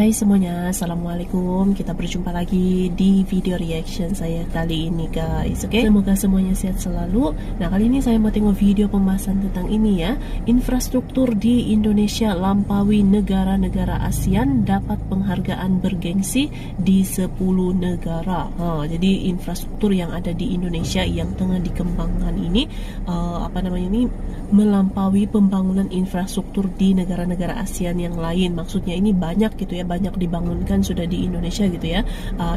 Hai semuanya, Assalamualaikum. Kita berjumpa lagi di video reaction saya kali ini guys. Oke, semoga semuanya sehat selalu. Nah, kali ini saya mau tengok video pembahasan tentang ini ya. Infrastruktur di Indonesia lampaui negara-negara ASEAN, dapat penghargaan bergengsi di 10 negara. Jadi infrastruktur yang ada di Indonesia yang tengah dikembangkan ini melampaui pembangunan infrastruktur di negara-negara ASEAN yang lain. Maksudnya ini banyak gitu ya, banyak dibangunkan sudah di Indonesia gitu ya,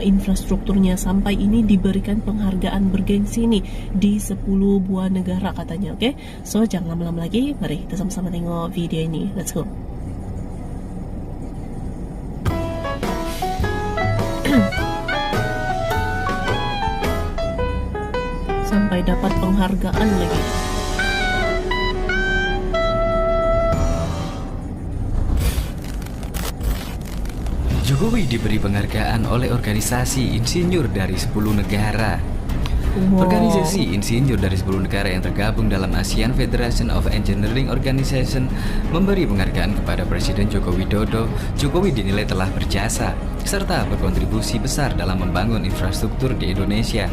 infrastrukturnya, sampai ini diberikan penghargaan bergengsi nih di 10 buah negara katanya. Oke, so jangan lama-lama lagi, mari kita sama-sama tengok video ini. Let's go. Sampai dapat penghargaan lagi. Jokowi diberi penghargaan oleh organisasi insinyur dari 10 negara. Organisasi insinyur dari 10 negara yang tergabung dalam ASEAN Federation of Engineering Organization memberi penghargaan kepada Presiden Joko Widodo. Jokowi dinilai telah berjasa serta berkontribusi besar dalam membangun infrastruktur di Indonesia.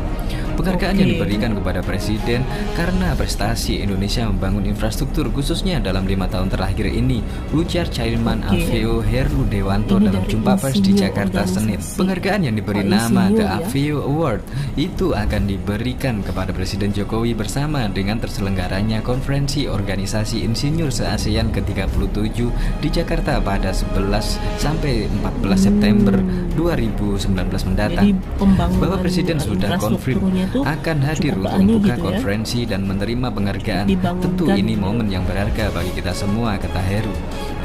Penghargaan yang diberikan kepada Presiden karena prestasi Indonesia membangun infrastruktur khususnya dalam 5 tahun terakhir ini, ujar Chairman AVEO Heru Dewanto dalam jumpa pers di Jakarta Senin. Penghargaan yang diberi nama The AVEO Award itu akan diberikan kepada Presiden Jokowi bersama dengan terselenggaranya Konferensi Organisasi Insinyur se-ASEAN ke-37 di Jakarta pada 11 sampai 14 September 2019 mendatang. Bahwa Presiden sudah konfirm akan hadir untuk membuka konferensi dan menerima penghargaan. Tentu ini momen yang berharga bagi kita semua, kata Heru.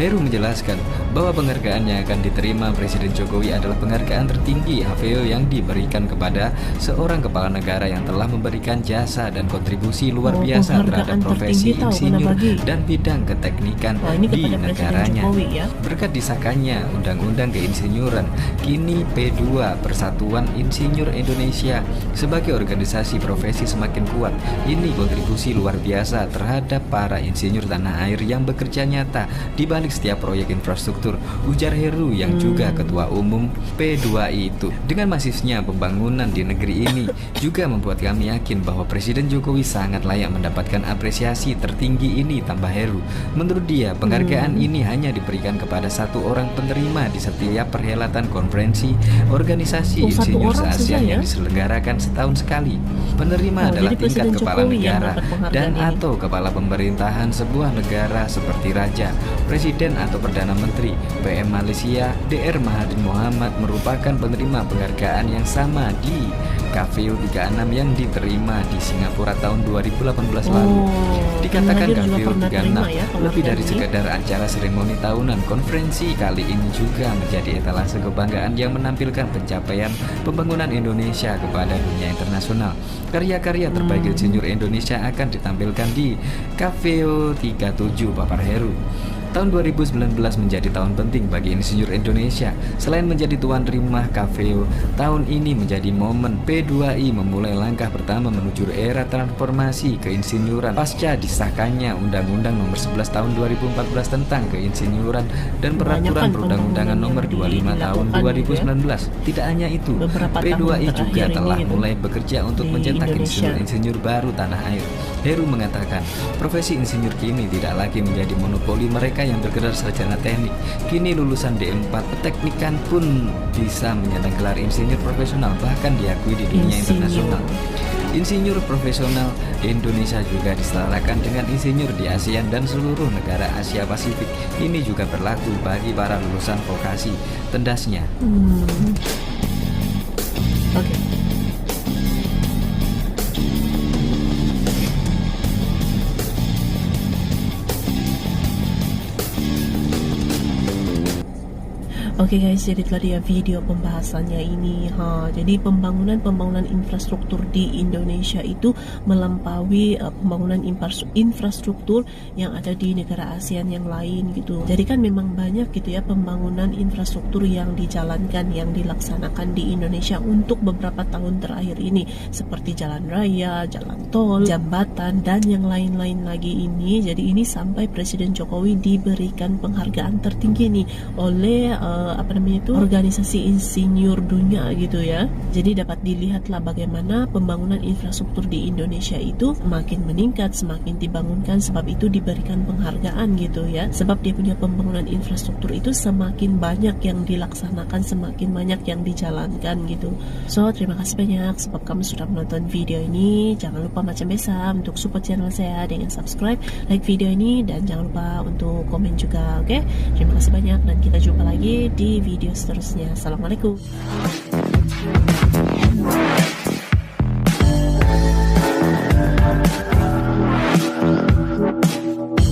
Heru menjelaskan bahwa penghargaan yang akan diterima Presiden Jokowi adalah penghargaan tertinggi AVEO yang diberikan kepada seorang kepala negara yang telah memberikan jasa dan kontribusi luar biasa terhadap profesi insinyur dan bidang keteknikan di negaranya. Berkat disahkannya Undang-Undang Keinsinyuran, kini P2 Persatuan Insinyur Indonesia sebagai organisasi profesi semakin kuat. Ini kontribusi luar biasa terhadap para insinyur tanah air yang bekerja nyata di balik setiap proyek infrastruktur, ujar Heru yang juga ketua umum P2I itu. Dengan masifnya pembangunan di negeri ini juga membuat kami yakin bahwa Presiden Jokowi sangat layak mendapatkan apresiasi tertinggi ini, tambah Heru. Menurut dia, penghargaan ini hanya diberikan kepada satu orang penerima di setiap perhelatan konferensi organisasi insinyur se-ASEAN yang diselenggarakan setahun sekali. Penerima adalah tingkat kepala negara dan atau kepala pemerintahan sebuah negara seperti raja, presiden atau perdana menteri. PM Malaysia Dr. Mahathir Mohamad merupakan penerima penghargaan yang sama di KVO 36 yang diterima di Singapura tahun 2018 lalu. Dikatakan KVO 36 lebih dari sekadar acara seremoni tahunan. Konferensi kali ini juga menjadi etalase kebanggaan yang menampilkan pencapaian pembangunan Indonesia kepada dunia internasional. Karya-karya terbaik insinyur Indonesia akan ditampilkan di KVO 37, papar Heru. Tahun 2019 menjadi tahun penting bagi insinyur Indonesia. Selain menjadi tuan rumah KVO, tahun ini menjadi momen P2I memulai langkah pertama menuju era transformasi keinsinyuran pasca disahkannya Undang-Undang Nomor 11 Tahun 2014 tentang keinsinyuran dan Peraturan Perundang-undangan Nomor 25 Tahun 2019. Tidak hanya itu, P2I juga telah mulai bekerja untuk mencetak insinyur-insinyur baru tanah air. Heru mengatakan, profesi insinyur kini tidak lagi menjadi monopoli mereka yang bergerak secara teknik. Kini lulusan D4 teknikan pun bisa menyandang gelar insinyur profesional, bahkan diakui di dunia internasional. Insinyur profesional Indonesia juga disetarakan dengan insinyur di ASEAN dan seluruh negara Asia Pasifik. Ini juga berlaku bagi para lulusan vokasi, tendasnya. Oke guys, jadi tadi ya video pembahasannya ini. Jadi pembangunan infrastruktur di Indonesia itu melampaui pembangunan infrastruktur yang ada di negara ASEAN yang lain gitu. Jadi kan memang banyak gitu ya pembangunan infrastruktur yang dijalankan, yang dilaksanakan di Indonesia untuk beberapa tahun terakhir ini, seperti jalan raya, jalan tol, jambatan, dan yang lain-lain lagi ini. Jadi ini sampai Presiden Jokowi diberikan penghargaan tertinggi nih oleh organisasi insinyur dunia gitu ya. Jadi dapat dilihatlah bagaimana pembangunan infrastruktur di Indonesia itu semakin meningkat, semakin dibangunkan, sebab itu diberikan penghargaan gitu ya. Sebab dia punya pembangunan infrastruktur itu semakin banyak yang dilaksanakan, semakin banyak yang dijalankan gitu. So, terima kasih banyak sebab kamu sudah menonton video ini. Jangan lupa macam biasa untuk support channel saya dengan subscribe, like video ini, dan jangan lupa untuk komen juga, oke? Terima kasih banyak dan kita jumpa lagi di video seterusnya. Assalamualaikum.